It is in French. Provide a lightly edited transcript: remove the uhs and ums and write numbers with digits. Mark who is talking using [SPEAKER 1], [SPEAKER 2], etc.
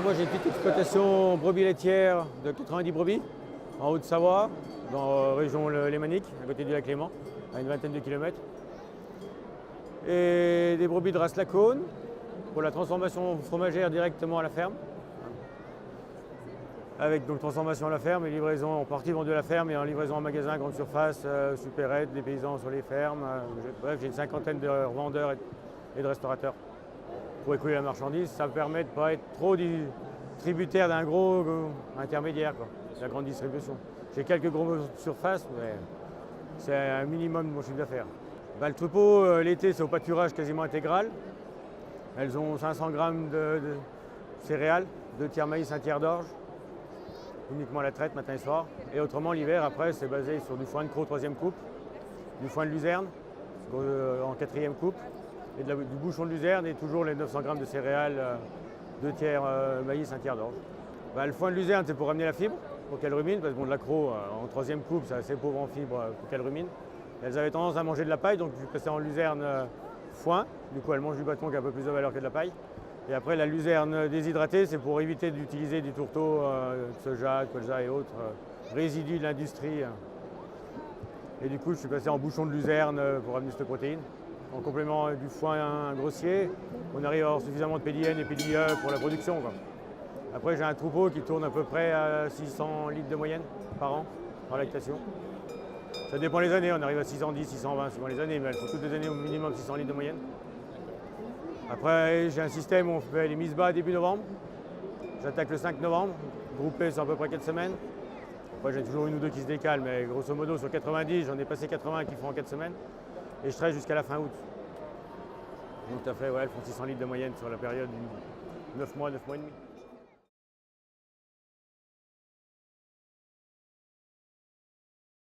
[SPEAKER 1] Moi j'ai une petite exploitation brebis laitière de 90 brebis en Haute-Savoie, dans la région lémanique, à côté du lac Léman, à une vingtaine de kilomètres. Et des brebis de race Lacaune pour la transformation fromagère directement à la ferme. Avec donc transformation à la ferme et livraison en partie vendue à la ferme et en livraison en magasin, grande surface, supérette, des paysans sur les fermes. Bref, j'ai une cinquantaine de revendeurs et de restaurateurs pour écouler la marchandise. Ça me permet de ne pas être trop tributaire d'un gros intermédiaire, quoi, la grande distribution. J'ai quelques gros surfaces, mais c'est un minimum de mon chiffre d'affaires. Le troupeau, l'été, c'est au pâturage quasiment intégral. Elles ont 500 grammes de céréales, 2 tiers maïs, 1 tiers d'orge. Uniquement à la traite matin et soir. Et autrement, l'hiver, après, c'est basé sur du foin de croc 3e coupe, du foin de luzerne en 4e coupe, et du bouchon de luzerne et toujours les 900 grammes de céréales, 2 tiers maïs, 1 tiers d'orge. Le foin de luzerne, c'est pour amener la fibre, pour qu'elle rumine, parce que bon, de l'accro en 3e coupe, c'est assez pauvre en fibre pour qu'elle rumine. Elles avaient tendance à manger de la paille, donc je passais en luzerne foin. Du coup, elles mangent du bâton qui a un peu plus de valeur que de la paille. Et après, la luzerne déshydratée, c'est pour éviter d'utiliser du tourteau, de soja, de colza et autres résidus de l'industrie. Et du coup, je suis passé en bouchon de luzerne pour amener cette protéine. En complément du foin grossier, on arrive à avoir suffisamment de PDN et PDE pour la production, quoi. Après, j'ai un troupeau qui tourne à peu près à 600 litres de moyenne par an en lactation. Ça dépend les années, on arrive à 610, 620 suivant les années, mais il faut toutes les années au minimum 600 litres de moyenne. Après, j'ai un système où on fait les mises bas début novembre. J'attaque le 5 novembre, groupé sur à peu près 4 semaines. Après, j'ai toujours une ou deux qui se décalent, mais grosso modo, sur 90, j'en ai passé 80 qui font en 4 semaines. Et je traite jusqu'à la fin août. Donc, ça fait, ouais, elles font 600 litres de moyenne sur la période de 9 mois et demi.